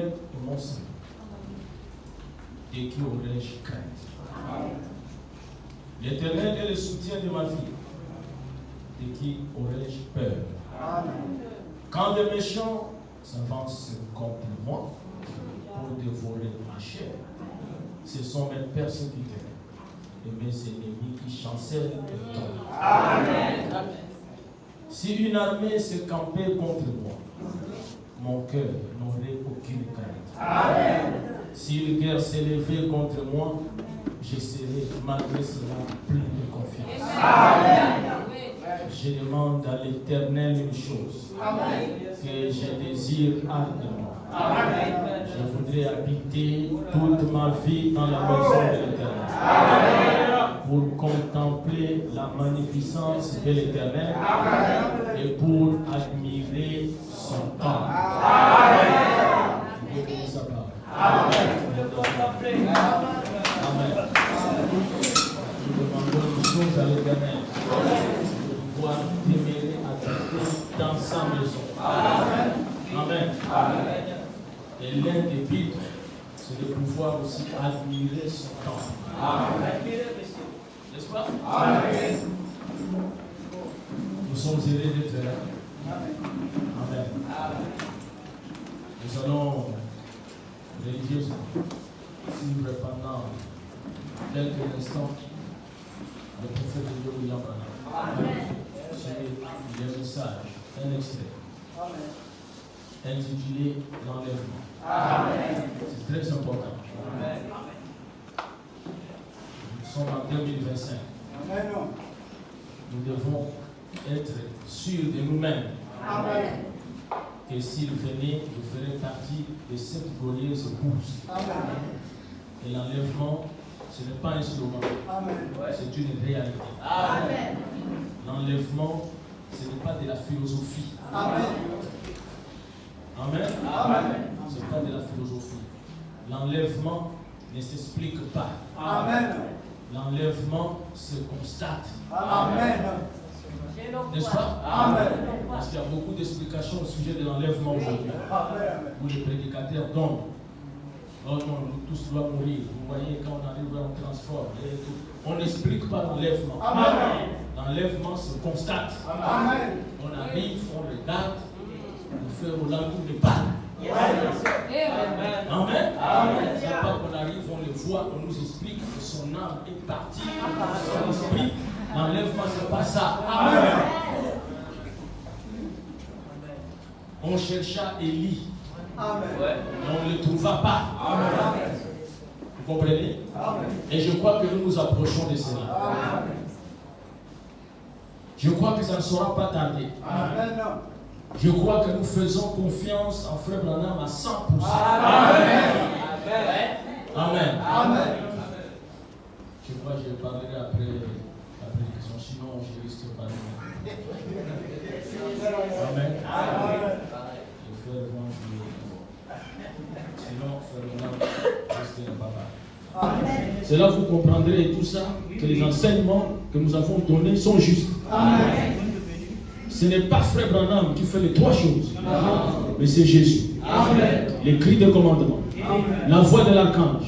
est mon salut. De qui aurais-je crainte? L'Éternel est le soutien de ma vie. De qui aurais-je peur? Quand des méchants s'avancent contre moi pour dévorer ma chair, ce sont mes persécuteurs et mes ennemis qui chancellent et tombent. Amen. Si une armée se campait contre moi, mon cœur n'aurait aucune crainte. Amen. Si une guerre s'élevait contre moi, je serais malgré cela plein de confiance. Amen. Je demande à l'Éternel une chose, Amen, que je désire ardemment. Amen. Je voudrais habiter toute ma vie dans la maison de l'Éternel pour contempler la magnificence de l'Éternel et pour admirer son temps. Amen. Amen. Nous demandons une chose à l'Éternel. Demeurer habiter dans sa maison. Amen. Amen. Amen. Et l'un des buts, c'est de pouvoir aussi admirer son temps. Amen. N'est-ce pas? Amen. Nous sommes heureux d'être là. Amen. Amen. Nous allons religieusement suivre pendant quelques instants le prophète de Dieu William Branham. Amen. C'est le message, un extrait, intitulé l'enlèvement. Amen. C'est très important. Amen. Nous sommes en 2025. Amen. Nous devons être sûrs de nous-mêmes. Amen. Que s'il venait, vous ferez partie de cette glorieuse course. Amen. Et l'enlèvement, ce n'est pas un slogan. Amen. C'est une réalité. Amen. L'enlèvement, ce n'est pas de la philosophie. Amen. Amen. Amen. Ce n'est pas de la philosophie. L'enlèvement ne s'explique pas. Amen. L'enlèvement se constate. Amen. N'est-ce pas? Amen. Parce qu'il y a beaucoup d'explications au sujet de l'enlèvement aujourd'hui. Où les prédicateurs donnent. Oh non, nous tous doivent mourir. Vous voyez, quand on arrive, on transforme. On n'explique pas l'enlèvement. Amen. L'enlèvement se constate. Amen. On arrive, on regarde, on fait au langue de balle. Amen. Amen. Amen. C'est pas qu'on arrive, on le voit, on nous explique que son âme est partie, son esprit. L'enlèvement, c'est pas ça. Amen. On chercha Élie. Amen. Et on ne le trouva pas. Amen. Vous comprenez? Amen. Et je crois que nous nous approchons de cela. Amen. Je crois que ça ne sera pas tardé. Amen. Je crois que nous faisons confiance en Frère Branham à 100%. Amen. Amen. Amen. Je crois que je parlerai après la prédication, sinon je risque de parler. Amen. Amen. Je fais sinon, Frère Branham restera pas mal. C'est là que vous comprendrez tout ça, que les enseignements que nous avons donnés sont justes. Amen. Ce n'est pas Frère Branham qui fait les trois choses, mais c'est Jésus. Amen. Les cris de commandement, amen, la voix de l'archange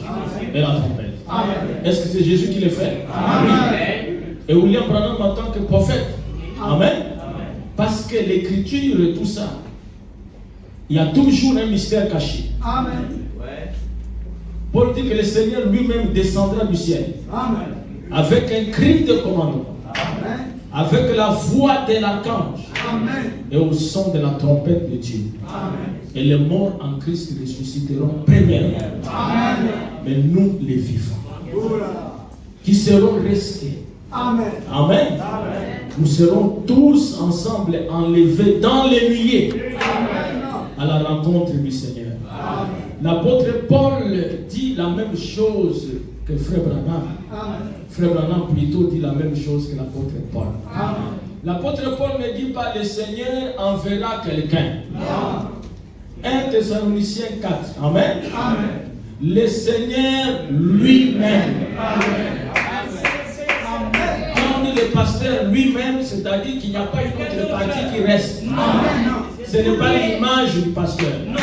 et la trompette. Amen. Est-ce que c'est Jésus qui les fait? Amen. Et William Branham en tant que prophète. Amen. Parce que l'écriture et tout ça, il y a toujours un mystère caché. Amen. Paul dit que le Seigneur lui-même descendra du ciel. Amen. Avec un cri de commandement. Amen. Avec la voix de l'archange. Amen. Et au son de la trompette de Dieu. Amen. Et les morts en Christ ressusciteront premièrement. Amen. Mais nous les vivants, qui seront restés. Amen. Amen. Amen. Nous serons tous ensemble enlevés dans les nuées. Amen. À la rencontre du Seigneur. Amen. L'apôtre Paul dit la même chose que Frère Branham. Amen. Frère Branham plutôt dit la même chose que l'apôtre Paul. Amen. L'apôtre Paul ne dit pas le Seigneur enverra quelqu'un. 1 Thessaloniciens 4. Amen. Amen. Le Seigneur lui-même. Amen. Quand on dit le pasteur lui-même, c'est-à-dire qu'il n'y a pas une autre partie qui reste. Amen. Ce n'est pas l'image du pasteur. Non.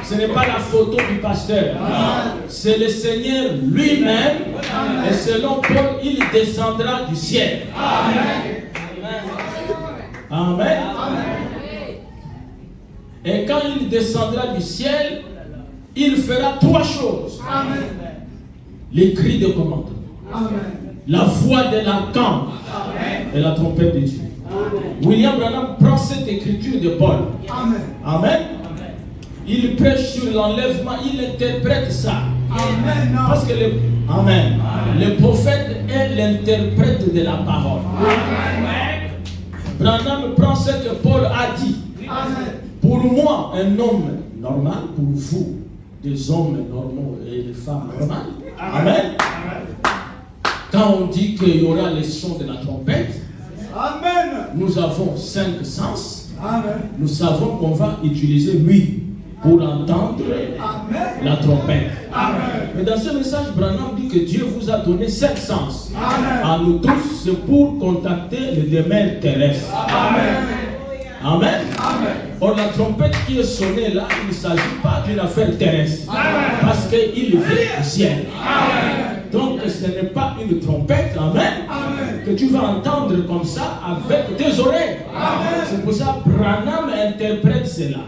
Ce n'est pas la photo du pasteur. C'est le Seigneur lui-même. Et selon Paul, il descendra du ciel. Amen. Et quand il descendra du ciel, il fera 3 choses. Les cris de commandement, la voix de l'archange et la trompette de Dieu. William Branham prend cette écriture de Paul. Amen. Il prêche sur l'enlèvement, il interprète ça. Parce que le prophète est l'interprète de la parole. Branham prend ce que Paul a dit. Pour moi, un homme normal, pour vous, des hommes normaux et des femmes normales. Amen. Quand on dit qu'il y aura les sons de la trompette, nous avons 5 sens. Nous savons qu'on va utiliser lui pour entendre la trompette. Mais dans ce message, Branham dit que Dieu vous a donné 5 sens. À nous tous, c'est pour contacter le domaine terrestre. Amen. Or, la trompette qui est sonnée là, il ne s'agit pas d'une affaire terrestre. Parce qu'il vient du ciel. Donc, ce n'est pas une trompette, que tu vas entendre comme ça avec tes oreilles. C'est pour ça que Branham interprète cela.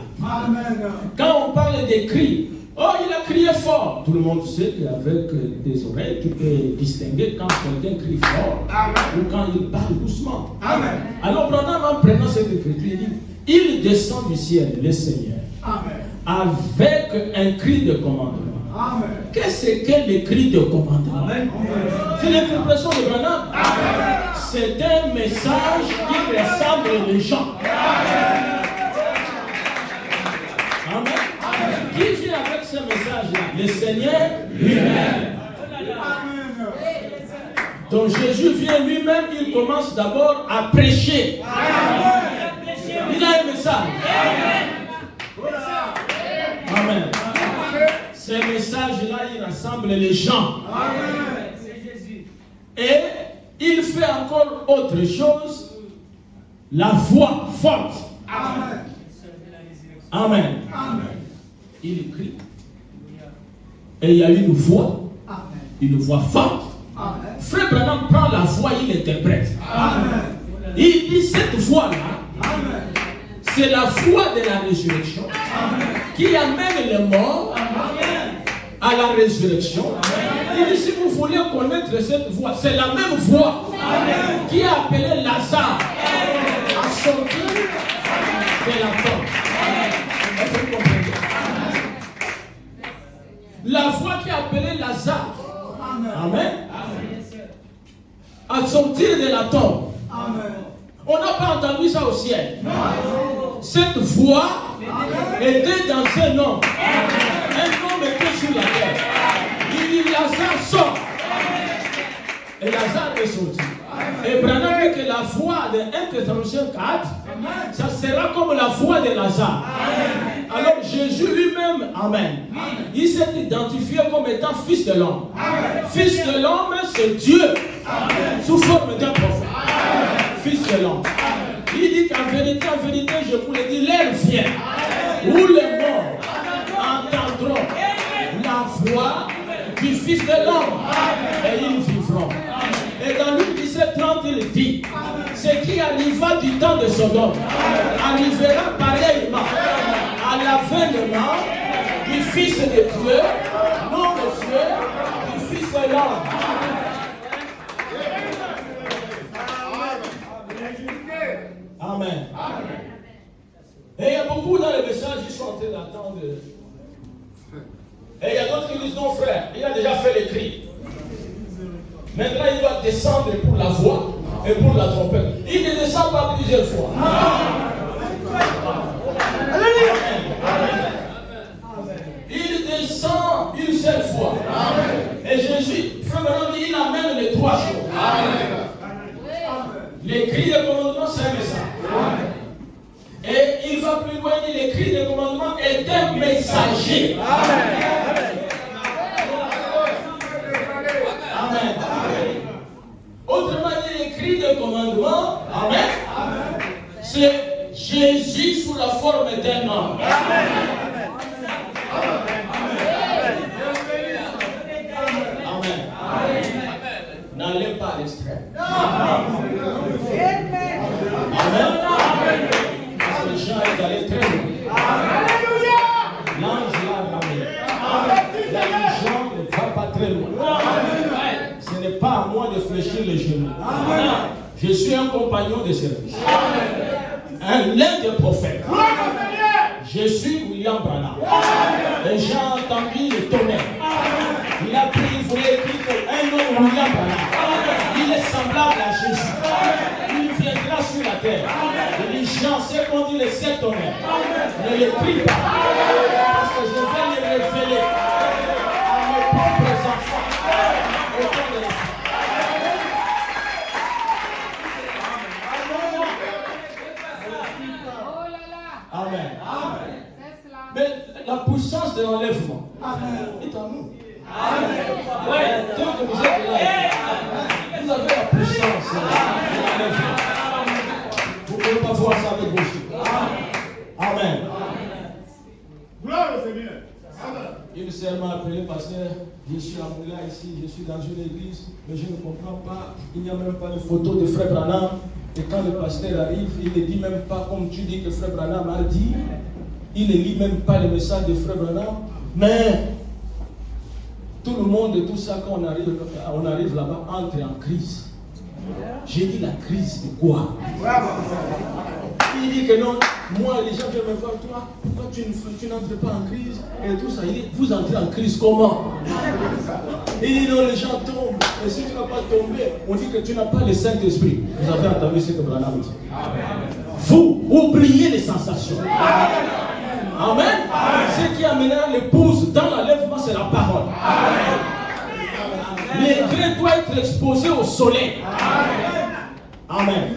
Quand on parle des cris, oh, il a crié fort. Tout le monde sait qu'avec tes oreilles, tu peux distinguer quand quelqu'un crie fort ou quand il parle doucement. Alors, Branham, en prenant cette écriture, il dit, il descend du ciel, le Seigneur, avec un cri de commandement. Qu'est-ce que le cri de commandement? C'est l'interprétation de Branham. C'est un message qui ressemble les gens. Amen. Qui vient avec ce message-là? Le Seigneur lui-même. Donc Jésus vient lui-même, il commence d'abord à prêcher. Il a un message. Amen. Ce message-là, il rassemble les gens. Et il fait encore autre chose, la voix forte. Amen. Il crie. Et il y a une voix forte. Frère Branham prend la voix, il interprète. Il dit cette voix-là, c'est la voix de la résurrection qui amène les morts à la résurrection. Il dit, si vous voulez connaître cette voix, c'est la même voix qui a appelé Lazare à sortir de la tombe. Est-ce que vous comprenez? La voix qui a appelé Lazare, amen, à sortir de la tombe. On n'a pas entendu ça au ciel. Cette voix était dans un homme. Un homme était sur la terre. Il dit, Lazare sort. Et Lazare est sorti. Et Branham dit que la voix de 1 Thessaloniciens 4, ça sera comme la voix de Lazare. Alors Jésus lui-même, amen, il s'est identifié comme étant fils de l'homme. Fils de l'homme, c'est Dieu, sous forme d'un prophète. Fils de l'homme. Il dit qu'en vérité, je vous le dis, l'heure vient où les morts entendront la voix du Fils de l'homme et ils vivront. Et dans Luc 17:30, il dit, ce qui arriva du temps de Sodome arrivera pareillement à l'avènement du Fils de Dieu, non monsieur, du Fils de l'homme. Amen. Et il y a beaucoup dans le message qui sont en train d'attendre. Et il y a d'autres qui disent non frère, il a déjà fait les cris. Maintenant il doit descendre pour la voix et pour la trompette. Il ne descend pas plusieurs fois. Il descend une seule fois. Et Jésus, il amène les 3 jours. Les cris de commandement, c'est un message. Et il va plus loin, les cris de commandement est un messager. Amen. Autrement dit, les cris de commandement, amen, c'est Jésus sous la forme d'un homme. l'extrême. Amen. Parce que Jean est allé très loin. L'ange l'a ramené. Jean ne va pas très loin. Ce n'est pas à moi de fléchir les genoux. Je suis un compagnon de service. L'un des prophètes. Je suis William Branham. Et j'ai entendu le tonnerre. Il a pris, il voulait écrire un nom William Branham. Il est semblable à Jésus. Il viendra sur la terre. Et les gens, c'est qu'on dit les 7 tonnerres. Ne l'écris pas. Parce que je vais les révéler à mes propres enfants au temps de la fin. Amen. Amen. Mais la puissance de l'enlèvement est en nous. Amen. Tant que vous êtes là, vous avez la puissance de l'enlèvement. Vous ne pouvez pas voir ça avec vos yeux. Amen. Gloire au Seigneur. Une sœur m'a appelé, pasteur, je suis à Moula ici, je suis dans une église, mais je ne comprends pas, il n'y a même pas de photo de Frère Branham. Et quand le pasteur arrive, il ne dit même pas comme tu dis que Frère Branham a dit. Il ne lit même pas le message de Frère Branham. Mais tout le monde et tout ça, quand on arrive là-bas, entre en crise. J'ai dit la crise de quoi? Il dit que non, moi les gens viennent me voir, toi, pourquoi tu n'entres pas en crise? Et tout ça, il dit, vous entrez en crise comment? Il dit non, les gens tombent. Et si tu n'as pas tombé, on dit que tu n'as pas le Saint-Esprit. Vous avez entendu ce que Branham dit. Vous oubliez les sensations. Amen. Ce qui amènera l'épouse dans l'enlèvement, c'est la parole. Les grains doivent être exposés au soleil. Amen.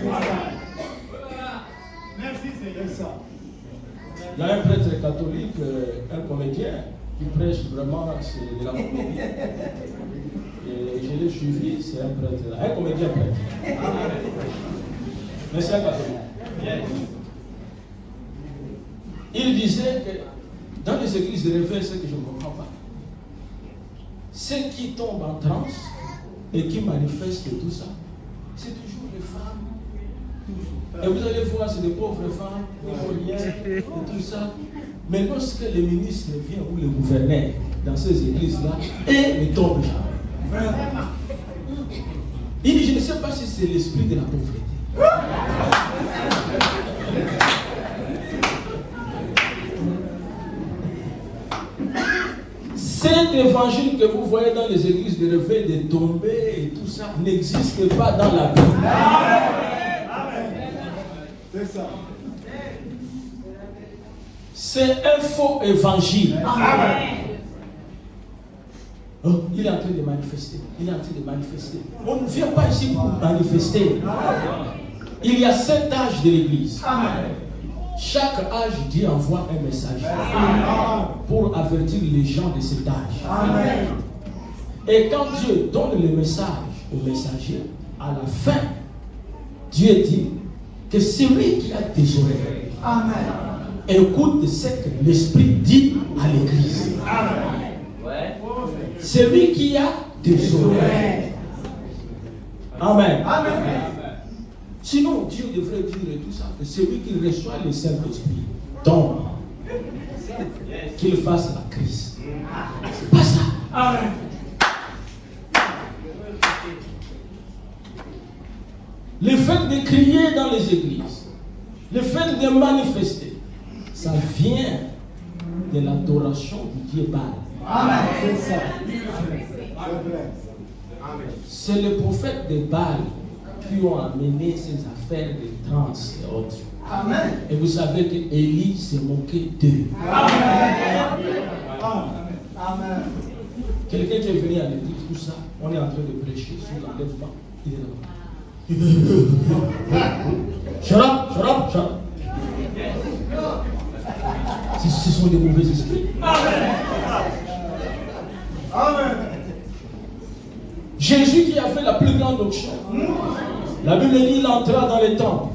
Merci Seigneur. Il y a un prêtre catholique, un comédien, qui prêche vraiment de la comédie. Et je l'ai suivi, c'est un prêtre, un comédien prêtre. Mais c'est un catholique. Il disait que dans les églises de réveil, ce que je ne comprends pas, ceux qui tombent en transe et qui manifestent tout ça, c'est toujours les femmes. Et vous allez voir, c'est des pauvres femmes, il faut rien, et tout ça. Mais lorsque le ministre vient ou le gouverneur dans ces églises-là, et ne tombe jamais. Il dit, je ne sais pas si c'est l'esprit de la pauvreté. Cet évangile que vous voyez dans les églises de réveil, de tomber et tout ça, n'existe pas dans la Bible. C'est ça. C'est un faux évangile. Oh, il est en train de manifester. Il est en train de manifester. On ne vient pas ici pour manifester. Il y a 7 âges de l'église. Chaque âge, Dieu envoie un message pour avertir les gens de cet âge. Et quand Dieu donne le message au messager, à la fin, Dieu dit que celui qui a des oreilles, écoute ce que l'Esprit dit à l'église. Celui qui a des oreilles. Amen. Sinon, Dieu devrait dire tout ça, que celui qui reçoit le Saint-Esprit tombe, qu'il fasse la crise. C'est pas ça. Amen. Le fait de crier dans les églises, le fait de manifester, ça vient de l'adoration du Dieu Baal. Amen. C'est ça. C'est le prophète de Baal qui ont amené ces affaires de trans et autres. Amen. Et vous savez que Élie s'est moqué d'eux. Amen. Amen. Quelqu'un qui est venu à l'église, tout ça, on est en train de prêcher sur l'enlèvement. Il est là. Shut up, shut up, shut up. Ce sont des mauvais esprits. Amen. Amen. Jésus qui a fait la plus grande onction. La Bible dit qu'il entra dans les temples.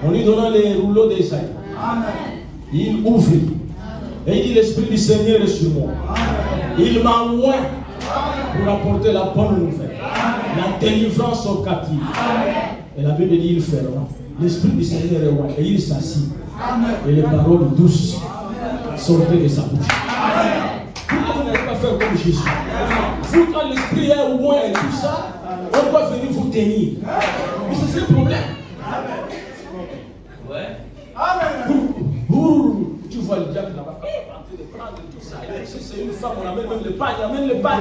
On lui donna les rouleaux d'Ésaïe. Il ouvrit. Et il dit l'Esprit du Seigneur est sur moi. Il m'a oint pour apporter la bonne nouvelle, la délivrance aux captifs. Et la Bible dit il fera. L'Esprit du Seigneur est roi et il s'assit. Et les paroles douces sortaient de sa bouche. Vous ne pouvez pas faire comme Jésus. Vous, quand l'Esprit est loin et tout ça, on doit venir vous tenir. Mais c'est le problème. Tu vois le diable là-bas, en train de prendre tout ça. Si c'est une femme, on amène même le pain, amène le pain.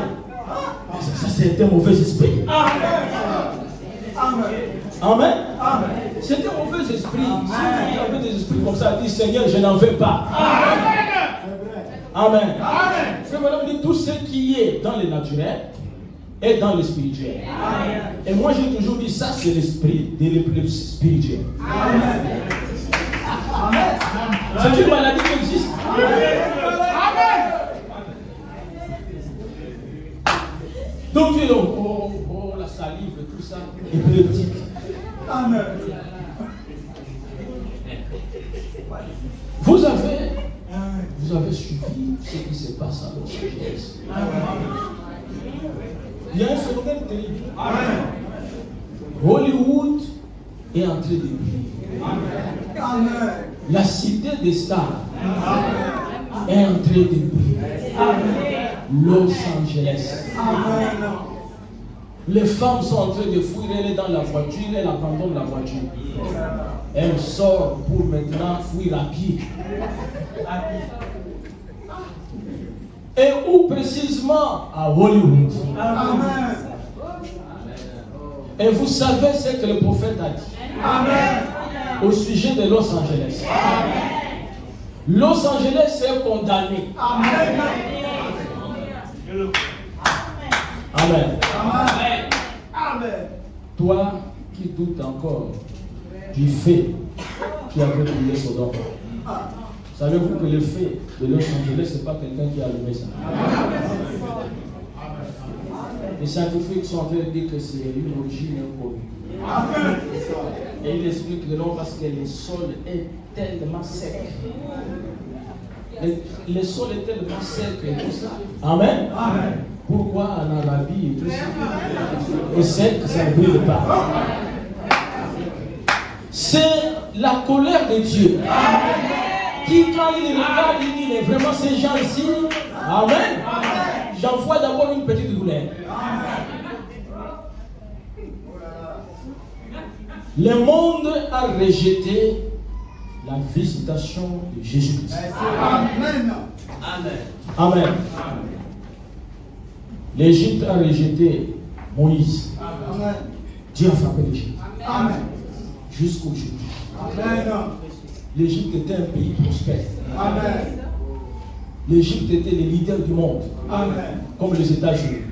Ça c'est un mauvais esprit. Amen. C'est un mauvais esprit. Si vous avez des esprits comme ça, dit Seigneur, je n'en veux pas. Amen. C'est maintenant dit tout ce qui est dans le naturel est dans le spirituel. Et moi j'ai toujours dit ça, c'est l'esprit de l'épreuve spirituelle. C'est une maladie qui existe. Donc la salive et tout ça, épileptique. Amen. Vous avez suivi ce qui se passe à Los Angeles. Il y a un phénomène terrible. Hollywood est en train de briller. La cité des stars est en train de briller. Los Angeles. Les femmes sont en train de fuir, elle est dans la voiture, elle abandonne la voiture. Elle sort pour maintenant fuir à pied. Et où précisément? À Hollywood. Amen. Et vous savez ce que le prophète a dit. Amen. Au sujet de Los Angeles. Amen. Los Angeles est condamné. Amen. Amen. Amen. Amen. Toi qui doutes encore du fait qui avait brûlé Sodome. Savez-vous que le fait de Los Angeles, ce n'est pas quelqu'un qui a allumé ça. Les scientifiques sont en train de dire que c'est une origine inconnue. Et ils expliquent que non, parce que le sol est tellement sec. Le sol est tellement sec et tout ça. Amen. Amen. Pourquoi en Arabie et tout ça est sec, ça ne brille pas. C'est la colère de Dieu. Qui, quand il regarde, il dit, mais vraiment ces gens ici, amen. J'envoie d'abord une petite douleur. Le monde a rejeté la visitation de Jésus-Christ. Amen. Amen. Amen. L'Égypte a rejeté Moïse. Amen. Dieu a frappé l'Égypte. Jusqu'aujourd'hui. L'Égypte était un pays prospère. Amen. L'Égypte était le leader du monde. Amen. Comme les États-Unis.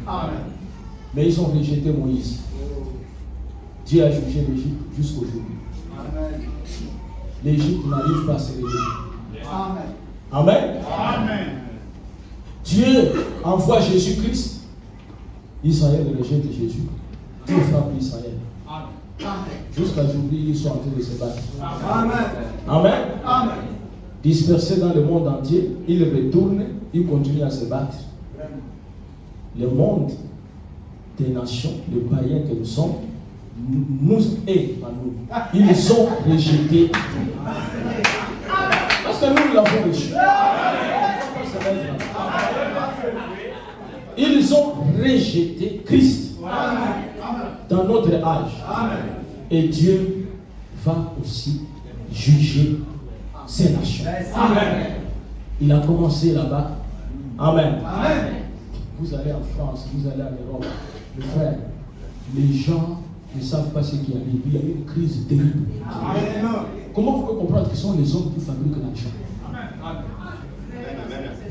Mais ils ont rejeté Moïse. Dieu a jugé l'Égypte jusqu'aujourd'hui. L'Égypte n'arrive pas à se réveiller. Amen. Amen. Dieu envoie Jésus-Christ. Israël rejette Jésus. Dieu frappe Israël. Jusqu'à aujourd'hui, ils sont en train de se battre. Amen. Amen. Amen. Dispersés dans le monde entier, ils retournent, ils continuent à se battre. Le monde des nations, les païens que nous sommes, nous est à nous. Ils ont rejeté. Parce que nous l'avons reçu. Ils ont rejeté Christ dans notre âge. Et Dieu va aussi juger ces nations. Il a commencé là-bas. Amen. Vous allez en France, vous allez en Europe. Mes frères, les gens ne savent pas ce qui arrive. Il y a une crise terrible. Comment vous pouvez comprendre que ce sont les hommes qui fabriquent l'argent?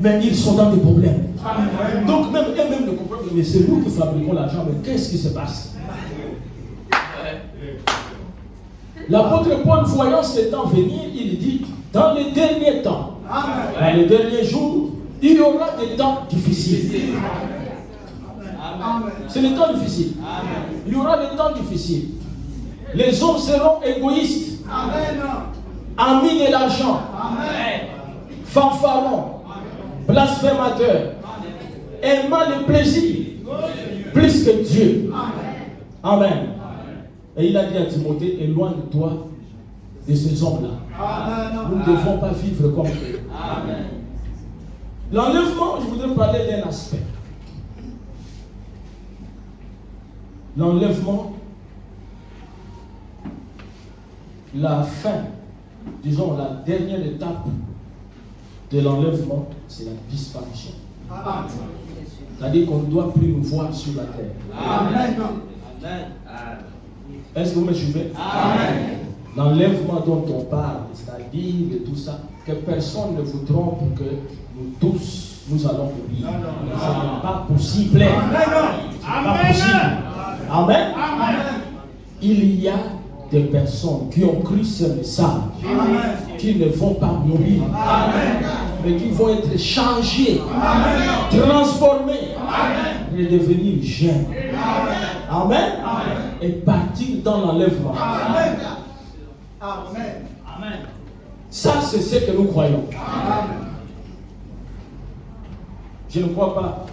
Mais ils sont dans des problèmes. Donc même eux-mêmes ne comprennent pas. Mais c'est nous qui fabriquons l'argent. Mais qu'est-ce qui se passe? L'apôtre Paul, voyant ces temps venir, il dit, dans les derniers temps, dans les derniers jours, il y aura des temps difficiles. C'est les temps difficiles. Il y aura des temps difficiles. Les hommes seront égoïstes, amis de l'argent, fanfarons, blasphémateurs, aimant le plaisir, Plus que Dieu. Amen. Et il a dit à Timothée, éloigne-toi de ces hommes-là. Nous ne devons pas vivre comme eux. L'enlèvement, je voudrais parler d'un aspect. L'enlèvement, la fin, disons la dernière étape de l'enlèvement, c'est la disparition. C'est-à-dire qu'on ne doit plus nous voir sur la terre. Amen. Est-ce que vous me suivez? Amen. L'enlèvement dont on parle, c'est-à-dire de tout ça, que personne ne vous trompe que nous tous, nous allons mourir. Ce n'est pas possible. Pas possible. Amen. Il y a des personnes qui ont cru ce message, qui ne vont pas mourir, mais qui vont être changés, transformés, redevenir jeunes. Amen. Et partir dans l'enlèvement. Amen. Ça, c'est ce que nous croyons. Je ne crois pas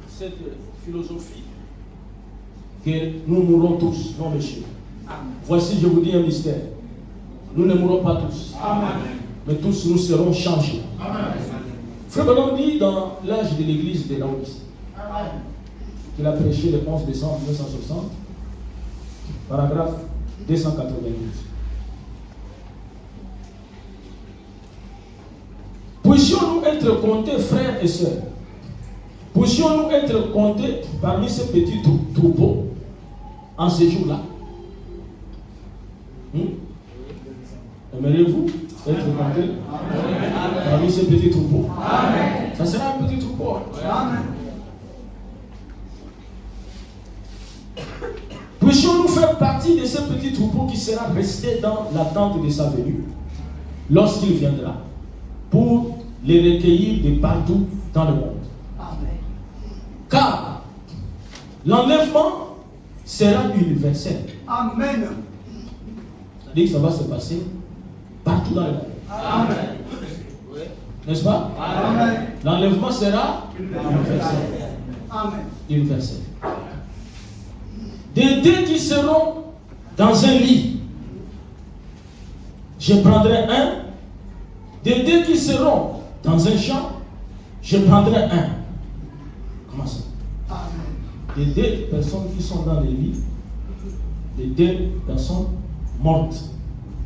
cette philosophie que nous mourrons tous. Non, monsieur. Voici, je vous dis un mystère. Nous ne mourrons pas tous. Mais tous nous serons changés. Frère Branham dit dans l'âge de l'église de Laodicée, qu'il a prêché le 11 décembre 1960, paragraphe 292. Puissions-nous être comptés, frères et sœurs, puissions-nous être comptés parmi ces petits troupeaux en ces jours-là? Aimeriez-vous être comptés parmi ces petits troupeaux? Ça sera un petit troupeau. Puissions-nous faire partie de ce petit troupeau qui sera resté dans l'attente de sa venue lorsqu'il viendra pour les recueillir de partout dans le monde. Car l'enlèvement sera universel. Amen. C'est-à-dire que ça va se passer partout dans le monde. Amen. N'est-ce pas? Amen. L'enlèvement sera universel. Amen. Universel. Des deux qui seront dans un lit, je prendrai un. Des deux qui seront dans un champ, je prendrai un. Comment ça? Des deux personnes qui sont dans les lits, des deux personnes mortes.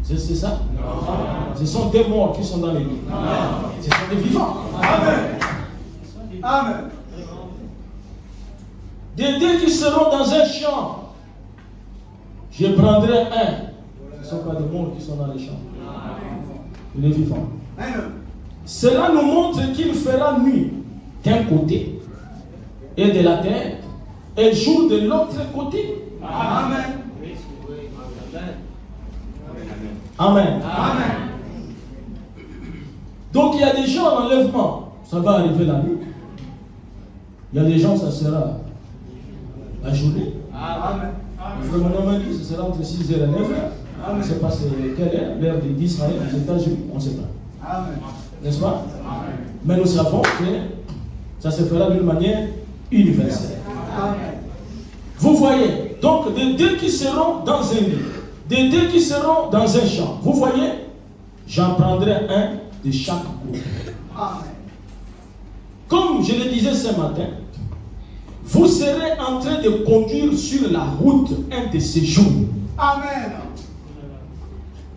C'est ça? Non. Ce sont des morts qui sont dans les lits. Non. Ce sont des vivants. Amen. Amen. Des deux qui seront dans un champ, je prendrai un. Ce ne sont pas des morts qui sont dans les champs. Les vivants. Amen. Cela nous montre qu'il fera nuit d'un côté et de la terre et jour de l'autre côté. Amen. Amen. Amen. Donc il y a des gens en enlèvement, ça va arriver la nuit. Il y a des gens, ça sera la journée. Amen. Vraiment, dit, ce sera entre 6h et 9h. On ne sait pas quelle est l'heure d'Israël aux États-Unis, on ne sait pas. Amen. N'est-ce pas? Mais nous savons que ça se fera d'une manière universelle. Amen. Vous voyez, donc des deux qui seront dans un lit, des deux qui seront dans un champ. Vous voyez, j'en prendrai un de chaque groupe. Amen. Comme je le disais ce matin, vous serez en train de conduire sur la route un de ces jours. Amen.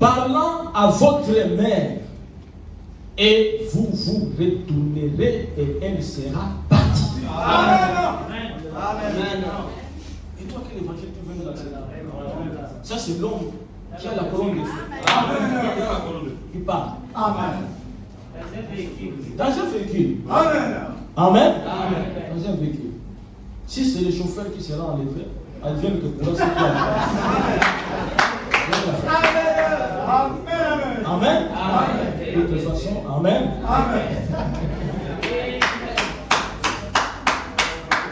Parlant à votre mère, et vous vous retournerez et elle sera partie. Amen. Amen. Et toi, quel évangile tu veux nous accepter? Ça, c'est l'homme qui a la colonne de feu. Amen. Qui parle. Amen. Dans un véhicule. Amen. Amen. Dans un véhicule. Si c'est le chauffeur qui sera enlevé, elle vient que pour ce qu'il a Amen. Amen. De toute façon, Amen. Amen.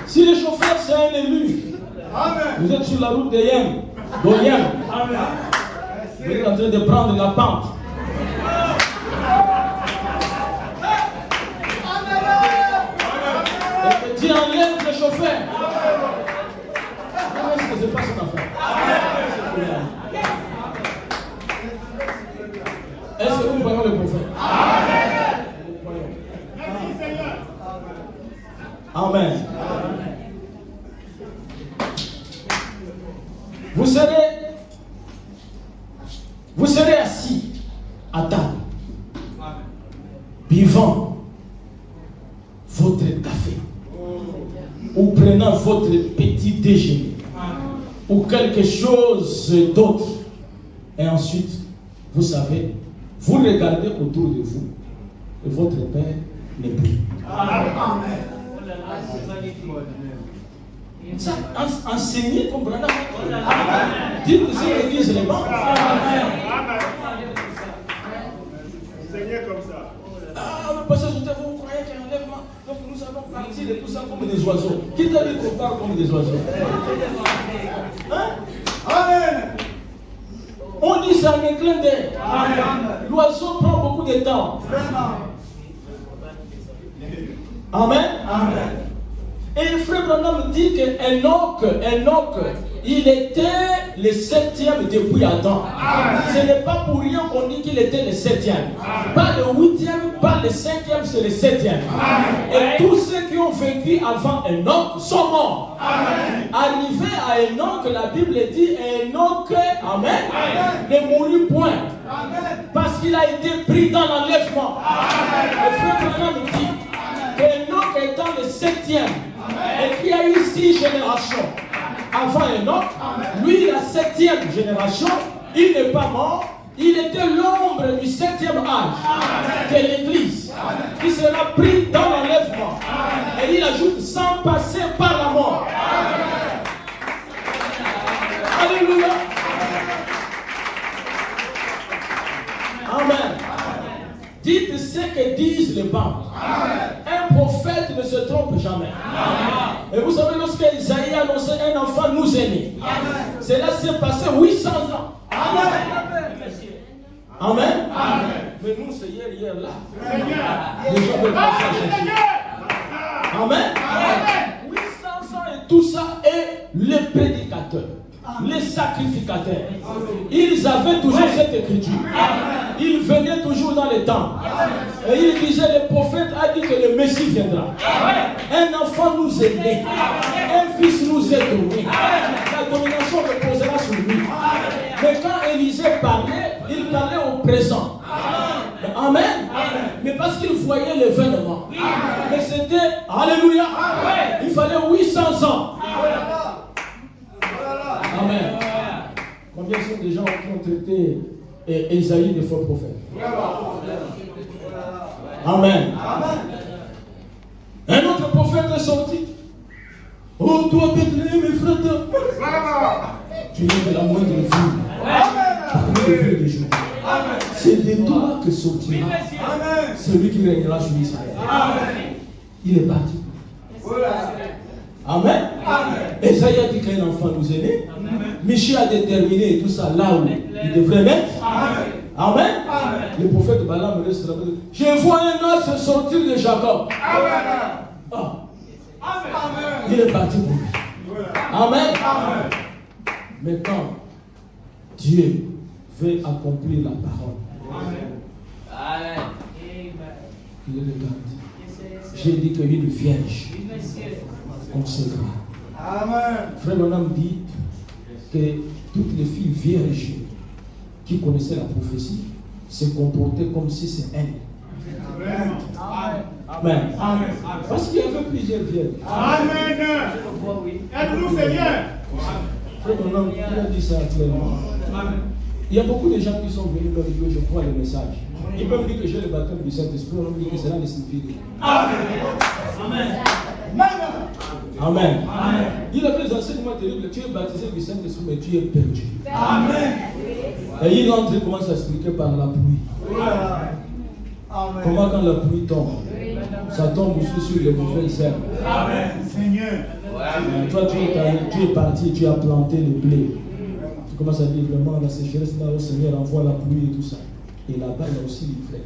Si le chauffeur c'est un élu, Amen. vous êtes sur la route de Yem, d'Oyem, Amen. vous êtes en train de prendre la pente. Et Dieu enlève le chauffeur. Est-ce que c'est pas son affaire? Est-ce que nous voyons le prophète? Merci Seigneur. Amen. Vous serez assis à table, buvant votre café, ou prenant votre petit déjeuner, ou quelque chose d'autre. Et ensuite, vous savez, vous regardez autour de vous, et votre Père n'est plus. Amen. Ça, enseigner comme Branham. Dites que c'est l'église les bancs. Seigneur comme ça. Parce que vous croyez qu'il y a un enlèvement. Donc nous allons partir de tout ça comme des oiseaux. Qui t'a dit qu'on parle comme des oiseaux? Hein? Amen. On dit ça en un clin d'œil. L'oiseau prend beaucoup de temps. Amen. Amen. Et frère Branham dit que Enoch, il était le 7e depuis Adam. Ce n'est pas pour rien qu'on dit qu'il était le 7e. Pas le 8e, pas le 5e, c'est le 7e. Et tous ceux qui ont vécu avant Enoch sont morts. Arrivé à Enoch, la Bible dit Enoch, amen, ne mourut point. Parce qu'il a été pris dans l'enlèvement. Le frère Branham dit qu'Enoch étant le 7e, et qu'il y a eu 6 générations avant Enoch, lui la 7e génération, il n'est pas mort, il était l'ombre du 7e âge de l'Église qui sera pris dans l'enlèvement. Et il ajoute sans passer par la mort. Alléluia. Amen. Dites ce que disent les bancs. Un prophète ne se trompe jamais. Et vous savez, lorsque Isaïe annonçait un enfant nous est né, cela s'est passé 800 ans. Amen. Mais nous, c'est hier là. Les gens veulent pas changer. Amen. 800 ans et tout ça, et les prédicateurs, les sacrificateurs, ils avaient toujours cette écriture. Ils venaient toujours dans les temps. Et ils disaient, le prophète a dit que le Messie viendra. Un enfant nous est né. Un fils nous est donné. La domination reposera sur lui. Mais quand Élisée parlait, il parlait au présent. Amen. Mais parce qu'il voyait l'événement. Mais c'était, alléluia, il fallait 800 ans. Amen. Combien sont des gens qui ont traité Esaïe de faux prophète? Amen. Un autre prophète est sorti. Oh, toi, Bethléem, mes frères, tu es de la moindre ville. Tu es le de Juda. C'est de toi que sortira celui qui régnera sur Israël. Il est parti. Amen. Esaïe a dit qu'un enfant nous est né. Michel a déterminé tout ça là où il devrait mettre. Amen. Le prophète Balaam reste là. Je vois un os sortir de Jacob. Il est parti pour lui. Amen. Mais quand Dieu veut accomplir la parole, il regarde. J'ai dit qu'une vierge concevra. Amen. Frère Branham dit que toutes les filles vierges qui connaissaient la prophétie se comportaient comme si c'est elle. Amen. Amen. Parce qu'il y avait plusieurs vierges. Amen. Aide-nous Seigneur. Frère Branham, il a dit ça clairement. Il y a beaucoup de gens qui sont venus leur dire, je crois le message. Ils peuvent dire que j'ai le baptême du Saint-Esprit, on dit que cela ne signifie rien. Amen. Amen. Amen. Il a fait des enseignements terribles. Tu es baptisé du Saint-Esprit, mais tu es perdu. Amen. Et il entre et commence à expliquer par la pluie. Amen. Comment quand la pluie tombe, ça tombe aussi sur les mauvaises herbes. Amen. Seigneur. Toi, tu es parti, tu as planté le blé. Tu commences à dire vraiment la sécheresse là, au Seigneur envoie la pluie et tout ça. Et là-bas, il y a aussi une frère.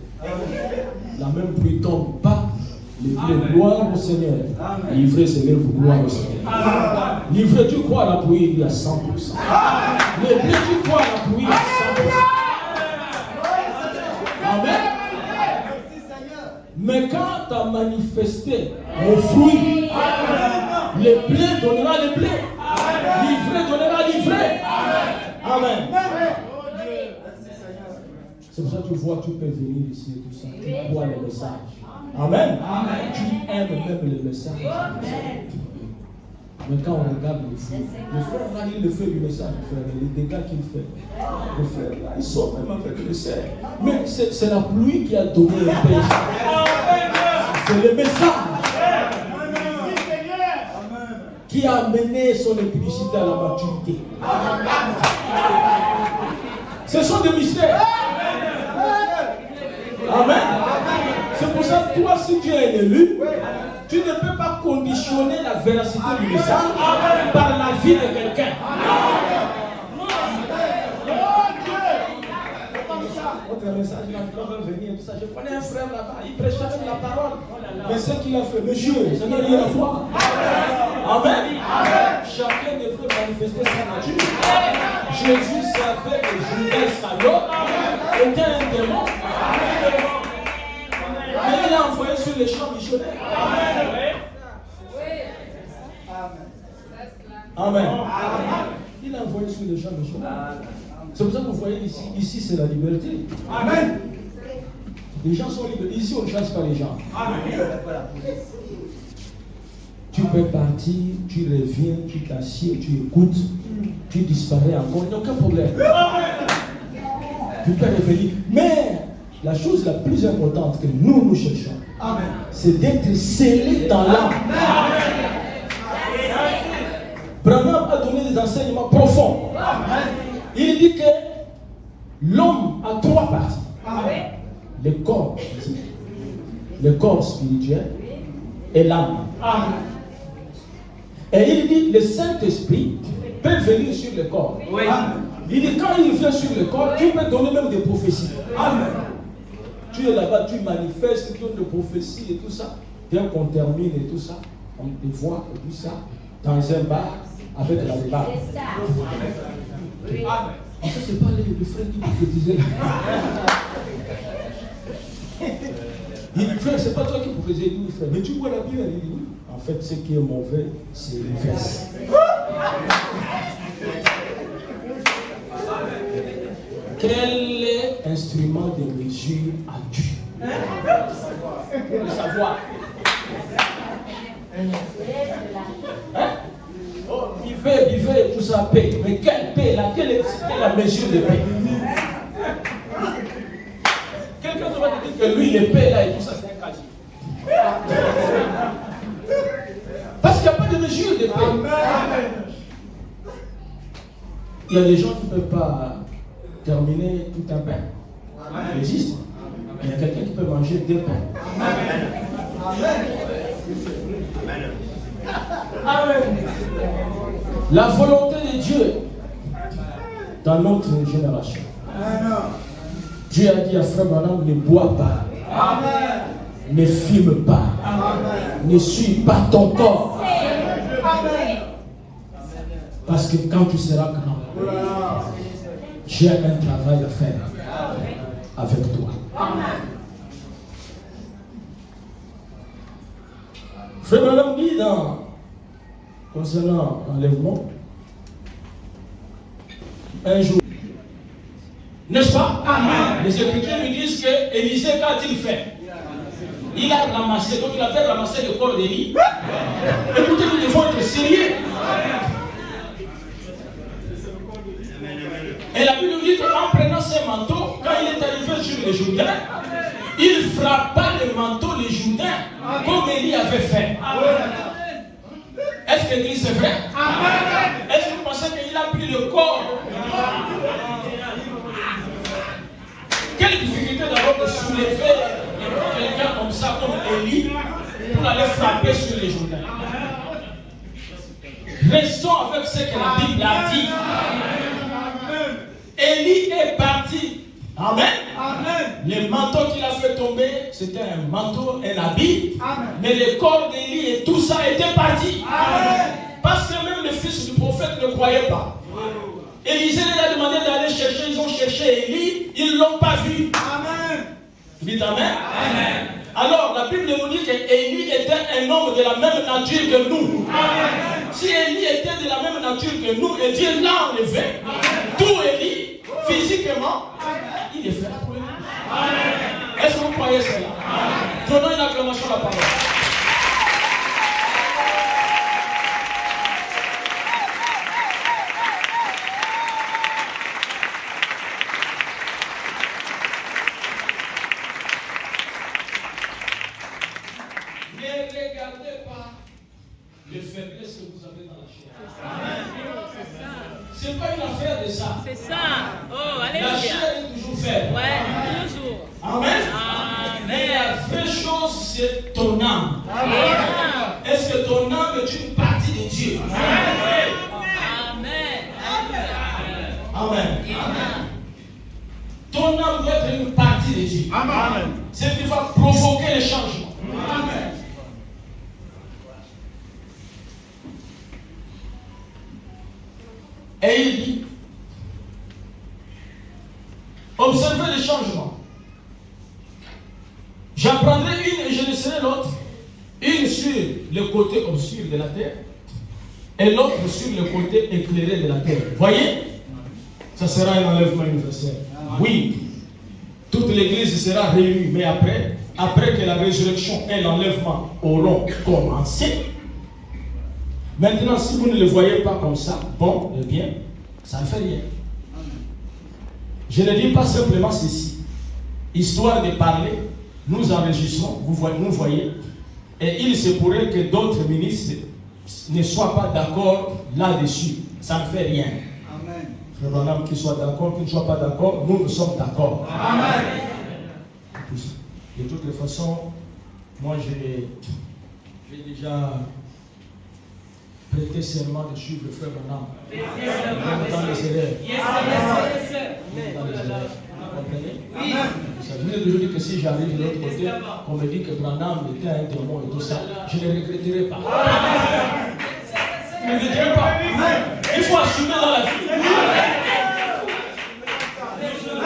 La même pluie tombe pas Livrez gloire au Seigneur. Livrez Seigneur pour gloire au Seigneur. Livrez, tu crois à l'appuyer, il y a 100%. Livrez, tu crois à l'appuyer, il y a 100%. Amen. Mais quand tu as manifesté le fruit, le blé donnera le blé. Livré donnera livré. Amen. C'est pour ça que tu vois, tu peux venir ici et tout ça. Tu vois les messages. Amen. Tu aimes même les messages. Mais quand on regarde le frère là, il le fait du message, les dégâts qu'il fait. Le frère là, ils sont même avec le cerf. Mais c'est la pluie qui a donné le péché. C'est le message qui a amené son épicité à la maturité. Ce sont des mystères. Amen. C'est pour ça que toi, si tu es un élu, tu ne peux pas conditionner la véracité du message par la vie de quelqu'un. Votre message, quand on va venir, tout ça. Je connais un frère là-bas, il prêchait avec la parole. Mais ce qu'il a fait, monsieur, ça n'a rien à voir. Amen. Chacun devrait manifester sa nature. Jésus savait que Judas Iscariote était un démon. Mais il a envoyé sur les champs missionnaires. Amen. Il a envoyé sur les champs missionnaires. C'est pour ça que vous voyez ici c'est la liberté. Amen. Les gens sont libres. Ici, on ne chasse pas les gens. Amen. Tu peux partir, tu reviens, tu t'assieds, tu écoutes, tu disparais encore, il n'y a aucun problème. Tu peux revenir. Mais la chose la plus importante que nous cherchons, c'est d'être scellés dans l'âme. Branham a donné des enseignements profonds. Il dit que l'homme a trois parties. Le corps physique, le corps spirituel et l'âme. Et il dit le Saint-Esprit peut venir sur le corps. Il dit quand il vient sur le corps, tu peux donner même des prophéties. Tu es là-bas, tu manifestes, tu donnes des prophéties et tout ça. Bien qu'on termine et tout ça, on te voit et tout ça dans un bar avec la barbe. Ça, c'est pas les frères qui prophétisaient là. Il dit, frère, c'est pas toi qui prophétisais, il dit, frère. Mais tu vois la Bible, il dit, oui. En fait, ce qui est mauvais, c'est l'inverse. Quel instrument de mesure as-tu? Pour le savoir. Oh, vivez, tout ça, paix. Mais quelle paix là? Quelle est la mesure de paix? Quelqu'un va te dire que lui, les paix là et tout ça, c'est un casier. Parce qu'il n'y a pas de mesure de paix. Il y a des gens qui ne peuvent pas terminer tout un pain. Il existe. Il y a quelqu'un qui peut manger 2 pains. Amen. La volonté de Dieu dans notre génération. Dieu a dit à Frère Branham, ne bois pas. Amen. Ne fume pas. Amen. Ne suis pas ton corps. Amen. Parce que quand tu seras grand, j'ai un travail à faire avec toi. Amen. Frère Branham dit concernant l'enlèvement, un jour, n'est-ce pas? Amen. Les Écritures nous disent que Élisée, qu'a-t-il fait? Il a ramassé, donc il a fait ramasser le corps d'Élie. Écoutez, nous devons être sérieux. Et la Bible nous dit qu'en prenant ses manteaux, quand il est arrivé sur le Jourdain, il frappa le manteau le Jourdain comme Élie avait fait. Est-ce que l'Église est vrai? Est-ce que vous pensez qu'il a pris le corps? Quelle difficulté d'abord de soulever quelqu'un comme ça, comme Élie, pour aller frapper sur les Jourdains. Restons avec ce que la Bible a dit. Élie est parti Amen. Amen. Le manteau qu'il a fait tomber, c'était un manteau, un habit. Amen. Mais le corps d'Élie et tout ça était parti. Amen. Parce que même le fils du prophète ne croyait pas. Élisée leur a demandé d'aller chercher, ils ont cherché Élie, ils ne l'ont pas vu. Amen. Dites Amen. Amen. Alors la Bible nous dit qu'Élie était un homme de la même nature que nous. Amen. Si Élie était de la même nature que nous, et Dieu l'a enlevé, tout Élie, physiquement, il est fait pour lui. Est-ce que vous croyez cela? Donnons une acclamation à la parole. Ne regardez pas les faiblesses que vous avez dans la chair. Ce n'est pas une affaire de ça. C'est ça. Oh, La alléluia. chair est toujours faible. Ouais, toujours. Amen. Mais la Amen. vraie chose, c'est ton âme. Amen. Est-ce que ton âme est une partie de Dieu? Amen. Amen. Ton âme doit être une partie de Dieu. Amen. C'est ce qui va provoquer le changement. Amen. Et il dit, observez les changements. J'apprendrai une et je laisserai l'autre. Une sur le côté obscur de la terre et l'autre sur le côté éclairé de la terre. Voyez? Ça sera un enlèvement universel. Oui. Toute l'église sera réunie, mais après que la résurrection et l'enlèvement auront commencé, maintenant, si vous ne le voyez pas comme ça, bon, eh bien, ça ne fait rien. Je ne dis pas simplement ceci. Histoire de parler, nous enregistrons, nous voyez, et il se pourrait que d'autres ministres ne soient pas d'accord là-dessus. Ça ne fait rien. Amen. Frère Branham, qu'il soit d'accord, qu'il ne soit pas d'accord, nous sommes d'accord. Amen. De toute façon, moi j'ai déjà prêté serment de suivre le frère Branham. Même dans les erreurs. Même dans les erreurs. Vous comprenez? Je vous ai toujours dit que si j'arrive de l'autre côté, on me dit que Branham était un démon et tout ça, je ne regretterai pas. Je ne regretterai pas. Il faut assumer dans la vie. Je ne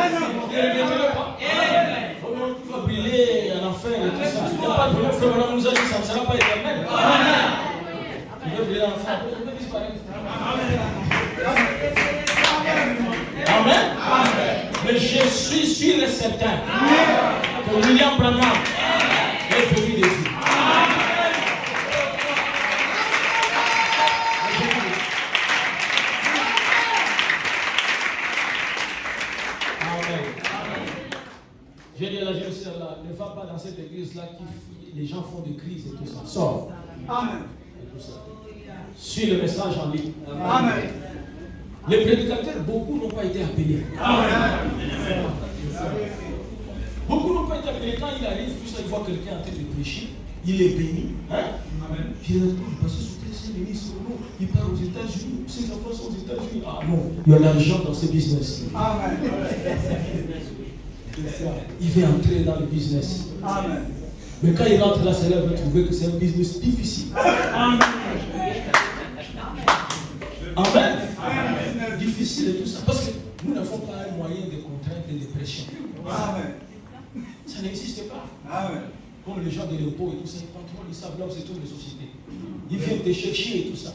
regretterai pas. On va briller en enfer et tout ça. Il n'y a pas de problème. Frère Branham nous a dit que ça ne sera pas éternel. Il va briller en enfer. Il va disparaître. Amen. Mais je suis sûr et certain que William Branham est venu de Dieu. Amen. J'ai dit à la jeune sœur là, ne va pas dans cette église-là qui les gens font des crises et tout ça. Sors. Amen. Et tout ça. Suis le message en ligne. Amen. Les prédicateurs, beaucoup n'ont pas été appelés. Beaucoup n'ont pas été appelés. Quand il arrive, tout ça, il voit quelqu'un en train de prêcher, il est béni. Hein? Puis il dit, parce que c'est ministre, non, il part aux États-Unis, ses enfants sont aux États-Unis. Ah non, il y a l'argent dans ce business. Amen. Il veut entrer dans le business. Amen. Mais quand il rentre là, c'est là qu'il va trouver que c'est un business difficile. Amen. Amen. Difficile et tout ça. Parce que nous n'avons pas un moyen de contrainte et de pression. Amen. Ça n'existe pas. Amen. Comme les gens de l'impôt et tout ça, ils contrôlent, ils savent là où se trouvent les sociétés. Ils viennent te chercher et tout ça.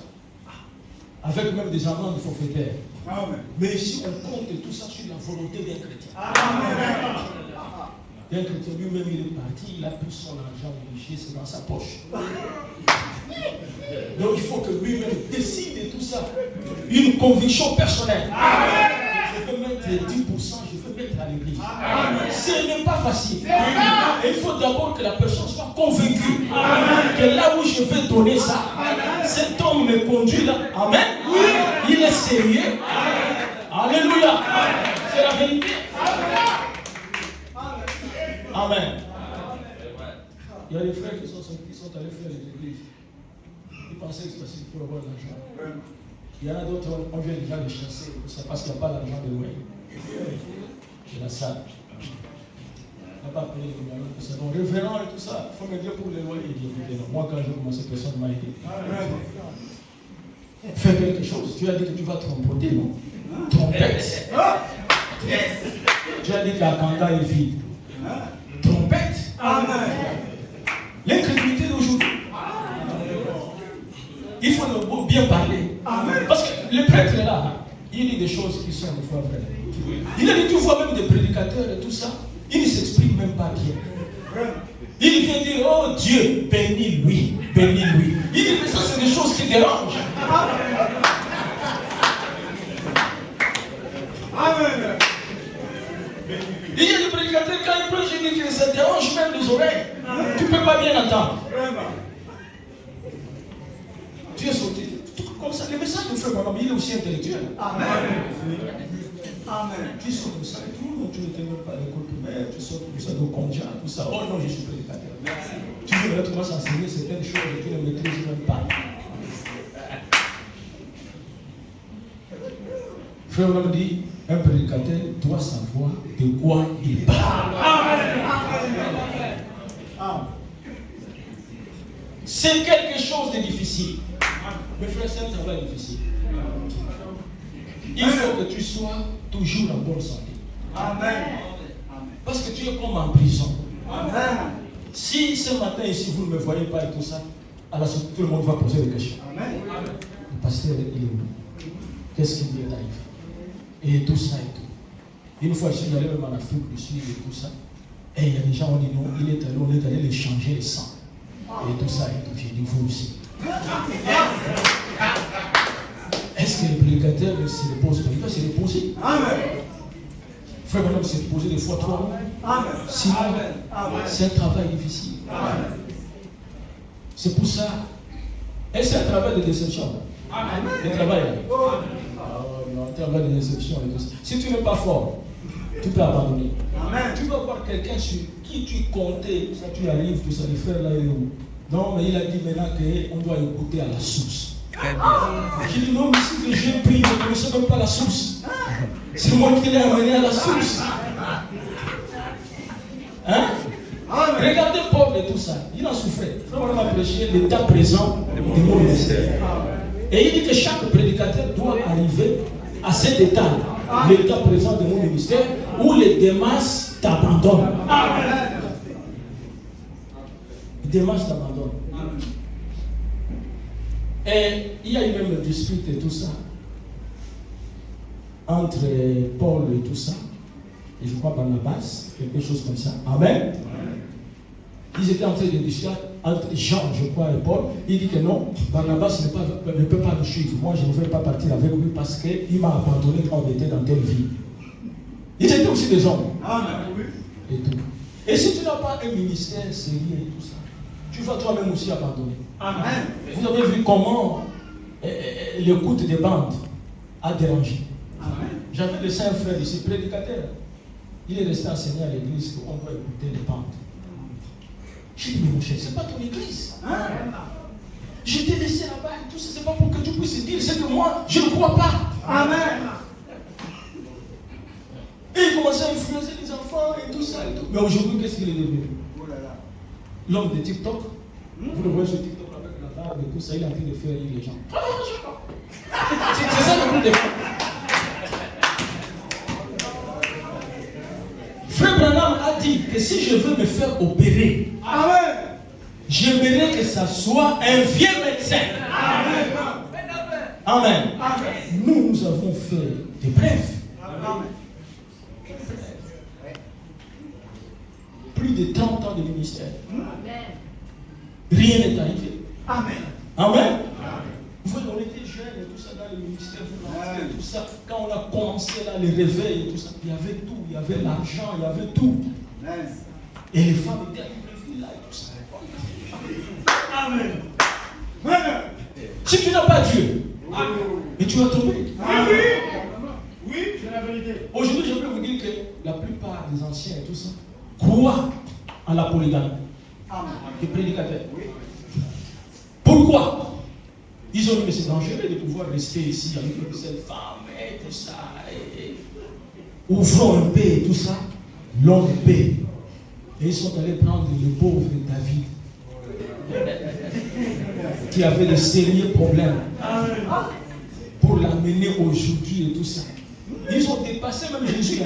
Avec même des amendes forfaitaires. Amen. Mais ici, on compte tout ça sur la volonté d'un chrétien. Amen. Un chrétien lui-même, il est parti, il a pris son argent religieux, c'est dans sa poche. Donc il faut que lui-même décide de tout ça. Une conviction personnelle. Je veux mettre les 10%, je veux mettre à l'église. Ce n'est pas facile. Il faut d'abord que la personne soit convaincue que là où je vais donner ça, cet homme me conduit là. Amen. Il est sérieux. Alléluia. C'est la vérité. Amen. Il y a des frères qui sont sortis, qui sont allés faire les églises. Ils pensaient que c'est facile pour avoir de l'argent. Il y en a d'autres, on vient déjà les chasser, c'est parce qu'il n'y a pas d'argent de loin. J'ai la salle. On n'a pas appelé les numéros, c'est bon, révérend et tout ça. Il faut me dire pour les loyer. Il dit, écoutez, non, moi quand j'ai commencé, personne ne m'a aidé. Fais quelque chose. Tu as dit que tu vas tromper, non? Trompette. Tu as dit que la kanga est vide. Trompette. L'incrédulité d'aujourd'hui. Il faut bien parler. Parce que le prêtre est là. Il dit des choses qui sont des fois vraies. Il a dit, tu vois même des prédicateurs et tout ça. Il ne s'exprime même pas bien. Il vient dire, oh Dieu, bénis-lui, bénis-lui. Il dit, mais ça c'est des choses qui dérangent. Amen. Il y a des prédicateurs, quand ils prêchent, je dis que ça dérange même les oreilles. Tu ne peux pas bien entendre. Tu es sauté. Tout comme ça. Le message de Frère Branham, il est aussi intellectuel. Amen. Amen. Tu sors comme ça. Tout, tu n'étais même pas à l'école primaire. Tu sors comme ça, de Kondia, tout ça. Oh non, je suis prédicateur. Tu veux que tu commences à enseigner certaines choses et tu ne maîtrises même pas. Frère Branham dit, un prédicateur doit savoir de quoi il parle. C'est quelque chose de difficile. Mes frères, c'est un travail difficile. Il faut que tu sois toujours en bonne santé. Amen. Parce que tu es comme en prison. Amen. Si ce matin ici vous ne me voyez pas et tout ça, alors tout le monde va poser des questions. Amen. Le pasteur, il est où? Qu'est-ce qu'il lui est arrivé? Et tout ça et tout. Une fois, je suis allé même en Afrique du Sud et tout ça. Et il y a des gens qui ont dit non, on est allé les changer les sangs. Et tout ça et tout. J'ai dit vous aussi. Est-ce que le prédicateur se repose pas? Il va se reposer. Amen. Frère Branham s'est reposé des fois 3 mois. Amen. 6 mois. C'est un travail difficile. C'est pour ça. Et c'est un travail de déception. Le travail là. Un travail de déception et tout ça. Si tu n'es pas fort, tu peux abandonner. Amen. Tu vas voir quelqu'un sur qui tu comptais, ça tu arrives, tout ça, le frère là est où? Non, mais il a dit maintenant qu'on doit écouter à la source. J'ai dit non, mais si j'ai pris, je ne connaissais même pas la source. C'est moi qui l'ai amené à la source. Hein? Regardez Paul et tout ça, il en souffrait. On va prêcher l'état présent du monde ministère. Et il dit que chaque prédicateur doit arriver à cet état, l'état présent de mon ministère, où les Démas t'abandonnent. Les Démas t'abandonnent. Et il y a eu même une dispute et tout ça entre Paul et tout ça, et je crois Barnabas, quelque chose comme ça. Amen. Ils étaient en train de discuter entre Jean, je crois, et Paul. Il dit que non, Barnabas ne peut pas le suivre. Moi, je ne vais pas partir avec lui parce qu'il m'a abandonné quand on était dans telle vie. Ils étaient aussi des hommes. Et tout. Et si tu n'as pas un ministère sérieux et tout ça, tu vas toi-même aussi abandonner. Amen. Vous avez vu comment l'écoute des bandes a dérangé. Amen. J'avais le saint frère ici, prédicateur. Il est resté enseigné à l'église qu'on doit écouter les bandes. J'ai dit, mais mon cher, c'est pas ton église. Je t'ai laissé là-bas et tout ça, c'est pas pour que tu puisses dire, c'est que moi, je ne crois pas. Amen. Et il commençait à influencer les enfants et tout ça et tout. Mais aujourd'hui, qu'est-ce qu'il est devenu? L'homme de TikTok. Vous le voyez sur TikTok avec la barbe et tout ça, il est en train de faire rire les gens. C'est ça le plus de Frère Branham a dit que si je veux me faire opérer, j'aimerais que ça soit un vieux médecin. Amen. Nous avons fait des preuves. Plus de 30 ans de ministère. Rien n'est arrivé. Amen. Vous voyez, on était jeunes et tout ça dans le ministère, tout ça. Quand on a commencé là, les réveils et tout ça, il y avait tout, il y avait l'argent, il y avait tout. Et les femmes étaient arrivées là et tout ça. Amen. Si tu n'as pas Dieu, et tu vas tomber. Oui, c'est la vérité. Aujourd'hui, je peux vous dire que la plupart des anciens et tout ça croient en la polygamie. Les prédicateurs. Pourquoi? Ils ont dit, mais c'est dangereux de pouvoir rester ici avec une seule femme et tout ça. ouvrons un peu et tout ça, l'homme paie. Et ils sont allés prendre le pauvre David, qui avait de sérieux problèmes, pour l'amener aujourd'hui et tout ça. Ils ont dépassé même Jésus.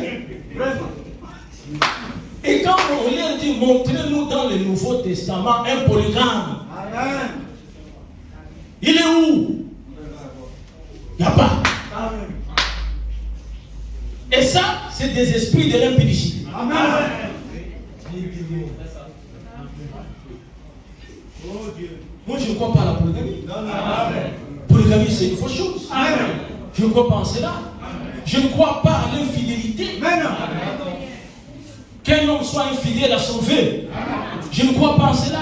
Et quand on leur dit, montrez-nous dans le Nouveau Testament un polygame. Il est où? Il n'y a pas. Et ça, c'est des esprits de l'impudicité. Moi, je ne crois pas à la polygamie. Polygamie, c'est une fausse chose. Je ne crois pas en cela. Je ne crois pas à l'infidélité. Qu'un homme soit infidèle à son vœu. Je ne crois pas en cela.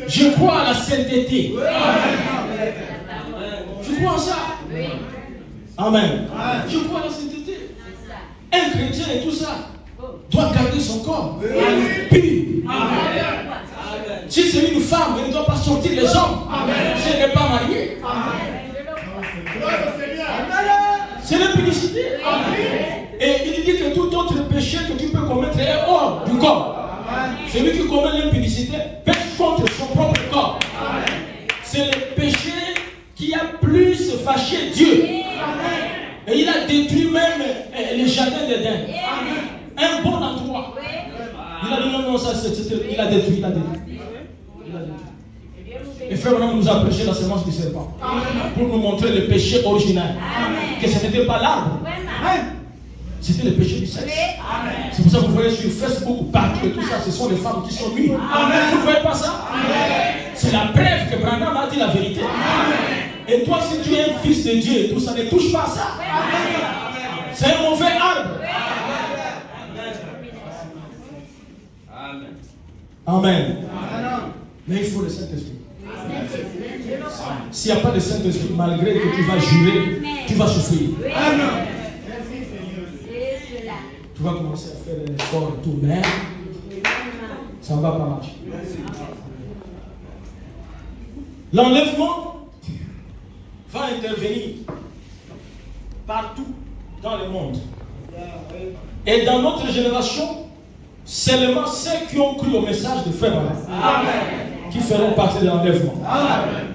Je crois à la sainteté. Je crois en ça. Amen. Je crois à la sainteté. Un chrétien et tout ça doit garder son corps pur. Si c'est une femme, elle ne doit pas sortir les hommes. Si elle n'est pas mariée. C'est l'impudicité. Et il dit que tout autre péché que tu peux commettre est hors du corps. Celui qui commet l'impudicité pêche contre son propre corps. C'est le péché qui a plus fâché Dieu. Et il a détruit même les jardins d'Éden. Un bon endroit. Il a dit non, ça, il a détruit. Et frère, on nous a prêché la semence du serpent pour nous montrer le péché original. Que ce n'était pas l'arbre. C'était le péché du sexe. C'est pour ça que vous voyez sur Facebook, partout et tout ça, ce sont les femmes qui sont nues. Vous ne voyez pas ça? C'est la preuve que Branham a dit la vérité. Et toi, si tu es un fils de Dieu et tout ça, ne touche pas à ça. C'est un mauvais arbre. Amen. Mais il faut le Saint-Esprit. S'il n'y a pas de Saint-Esprit, malgré que tu vas jurer, tu vas souffrir. Tu vas commencer à faire un effort et tout, mais ça ne va pas marcher. L'enlèvement va intervenir partout dans le monde. Et dans notre génération, seulement ceux qui ont cru au message de Frère qui feront partie de l'enlèvement.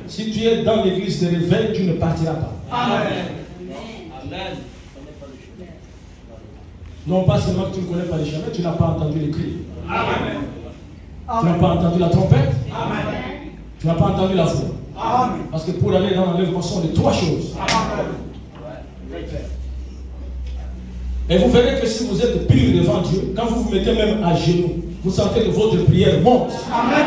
Si tu es dans l'église de réveil, tu ne partiras pas. Amen. Non pas seulement que tu ne connais pas les chemins, tu n'as pas entendu les cris. Tu n'as pas entendu la trompette. Tu n'as pas entendu la voix. Parce que pour aller dans l'enlèvement, ce sont les trois choses. Et vous verrez que si vous êtes pur devant Dieu, quand vous vous mettez même à genoux, vous sentez que votre prière monte. Amen.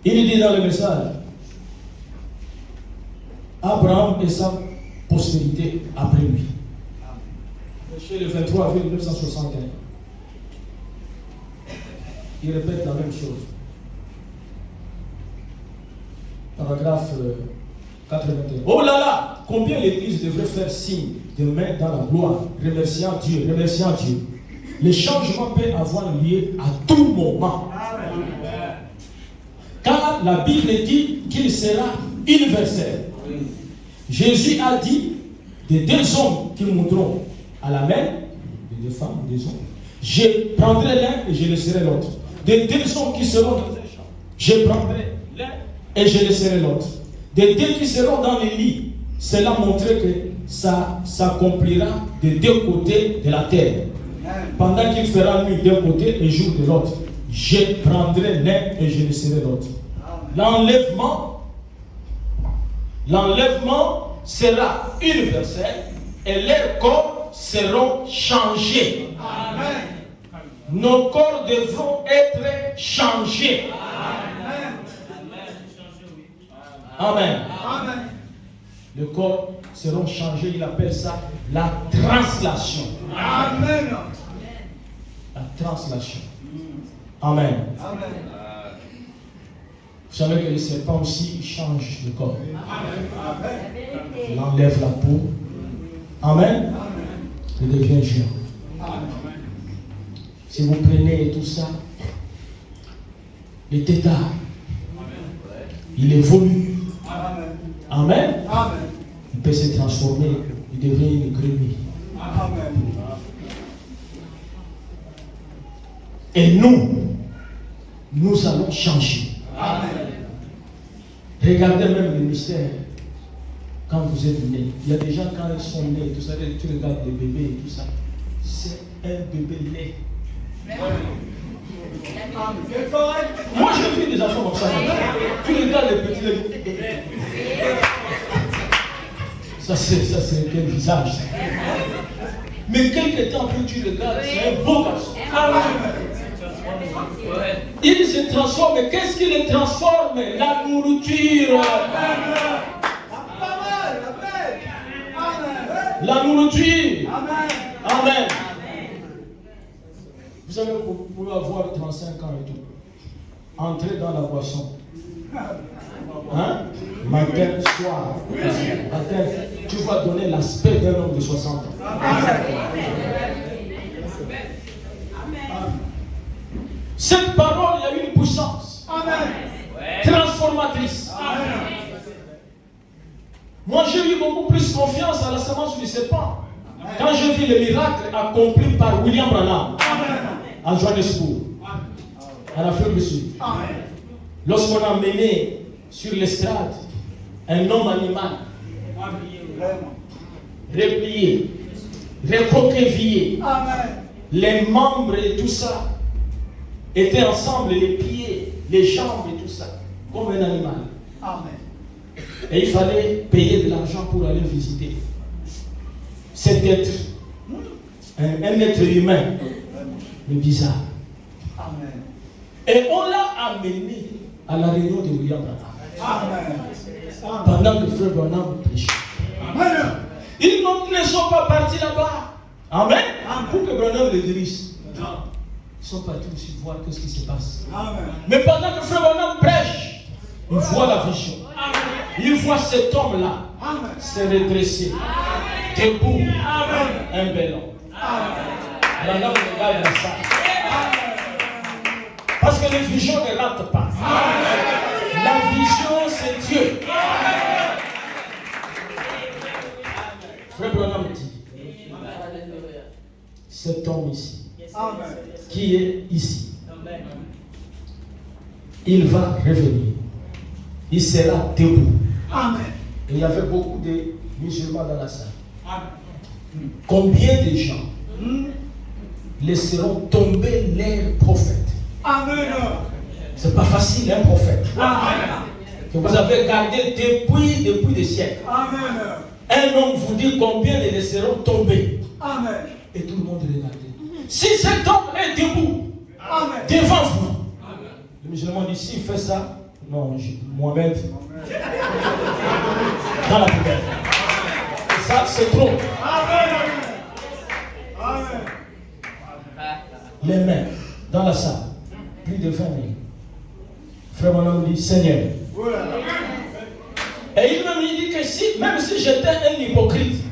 Il dit dans le message, Abraham et sa postérité après lui. Chez le 23 avril 1961. Il répète la même chose. Paragraphe 81. Oh là là, combien l'Église devrait faire signe de main dans la gloire, remerciant Dieu, Le changement peut avoir lieu à tout moment. Car la Bible dit qu'il sera universel. Jésus a dit des deux hommes qui monteront à la mer, des deux femmes, des hommes, je prendrai l'un et je laisserai l'autre. Des deux hommes qui seront dans un champ, je prendrai l'un et je laisserai l'autre. Des deux qui seront dans les lits, cela montrait que ça s'accomplira des deux côtés de la terre. Pendant qu'il fera nuit d'un côté et jour de l'autre, je prendrai l'un et je laisserai l'autre. L'enlèvement sera universel et leurs corps seront changés. Amen. Nos corps devront être changés. Amen. Amen. Les corps seront changés, il appelle ça la translation. Amen. La translation. Amen. Amen. Vous savez que les serpents aussi changent de corps. Il enlève la peau. Amen. Il devient géant. Si vous prenez tout ça, les tétards, il évolue. Amen. Amen. Amen. Il peut se transformer, il devient une grenouille. Amen. Et nous allons changer. Amen. Regardez même le mystère. Quand vous êtes né, il y a des gens quand ils sont nés, tout ça, tu regardes les bébés et tout ça, c'est un bébé laid. C'est correct. Moi j'ai vu des enfants comme ça. Tu regardes les petits bébés. Ça c'est quel visage ça. Mais quelque temps après tu regardes, c'est un beau garçon. Il se transforme, mais qu'est-ce qui le transforme? La nourriture. La nourriture. Amen. Vous savez, vous pouvez avoir 35 ans et tout. Entrez dans la boisson. Hein? Matin, soir. Matin, tu vas donner l'aspect d'un homme de 60 ans. Cette parole, il y a une puissance. Transformatrice. Moi, j'ai eu beaucoup plus confiance à la semence du serpent quand j'ai vu le miracle accompli par William Branham à Johannesburg, en Afrique du Sud. Lorsqu'on a mené sur l'estrade un homme animal, replié, recoquevillé, les membres et tout ça étaient ensemble, les pieds, les jambes et tout ça, comme un animal. Et il fallait payer de l'argent pour aller visiter cet être, un être humain, mais bizarre. Et on l'a amené à la réunion de William Branham. Pendant que frère Branham prêchait. Ils ne sont pas partis là-bas. Amen. Pour que Branham les dirige. Ils sont partis aussi voir ce qui se passe. Mais pendant que frère Branham prêche, il voit la vision. Il voit cet homme-là se redresser, debout, un bel homme. Branham regarde la salle. Parce que les visions ne ratent pas. La vision, c'est Dieu. Frère Branham dit, cet homme ici, qui est ici, il va revenir. Il sera debout. Et il y avait beaucoup de musulmans dans la salle. Combien de gens laisseront tomber leurs prophètes? C'est pas facile, un prophète. Que vous avez gardé depuis des siècles. Un homme vous dit combien les laisseront tomber. Et tout le monde regardait. Si cet homme est debout devant vous, le musulman dit s'il fait ça, non, Mohamed, dans la poubelle. Ça, c'est trop. Les mains dans la salle. Plus de 20 000. Frère Branham dit Seigneur. Et il dit que si, même si j'étais un hypocrite,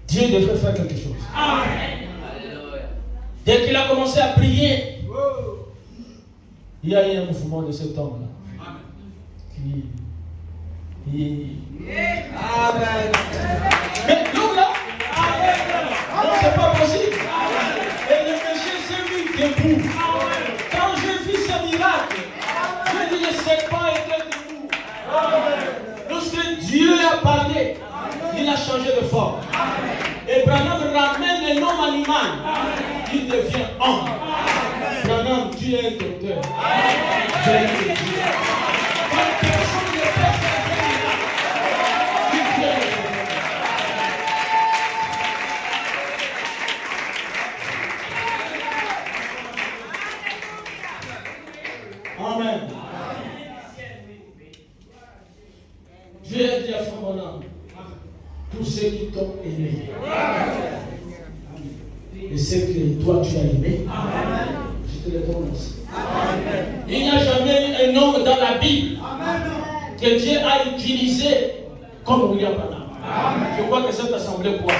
Dieu devrait faire quelque chose. Dès qu'il a commencé à prier, il y a eu un mouvement de cet homme-là. Mais l'homme-là, non, c'est pas possible. Et le péché s'est mis debout. Quand j'ai vu ce miracle, j'ai dit le serpent était debout. Lorsque Dieu a parlé, il a changé de forme. Et Branham ramène un homme animal. Il devient homme. Branham, tu es un docteur. Viens de Dieu. Quand personne ne peut faire ce miracle, il vient de Dieu. Amen. Dieu a dit à Frère Branham, tous ceux qui t'ont aimé, et ceux que toi tu as aimé, je te les donne aussi. Il n'y a jamais un homme dans la Bible que Dieu a utilisé comme William Branham. Je crois que cette assemblée croit.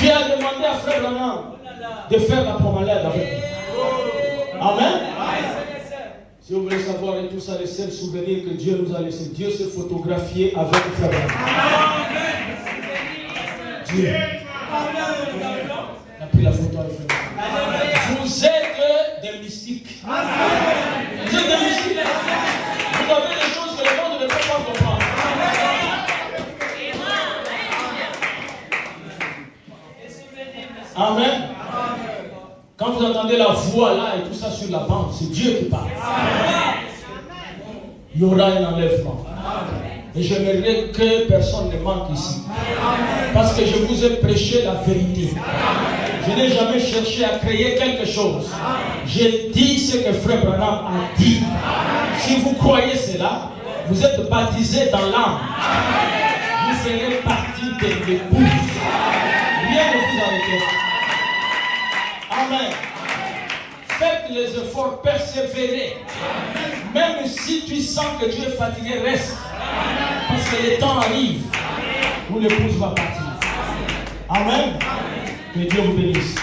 Dieu a demandé à Frère Branham de faire la promenade avec nous. Amen. Si vous voulez savoir et tout ça, les seuls souvenirs que Dieu nous a laissés, Dieu s'est photographié avec Frère Branham. Dieu a pris la photo avec Frère Branham. Vous êtes des mystiques. Vous êtes des mystiques. Vous avez des choses que le monde ne peut pas comprendre. Amen. Quand vous entendez la voix là et tout ça sur la bande, c'est Dieu qui parle. Il y aura un enlèvement. Et j'aimerais que personne ne manque ici. Parce que je vous ai prêché la vérité. Je n'ai jamais cherché à créer quelque chose. J'ai dit ce que Frère Branham a dit. Si vous croyez cela, vous êtes baptisés dans l'âme. Vous ferez partie de l'épouse. Rien ne vous arrêtera. Amen. Faites les efforts, persévérez. Même si tu sens que tu es fatigué, reste. Parce que le temps arrive où l'épouse va partir. Amen. Que Dieu vous bénisse.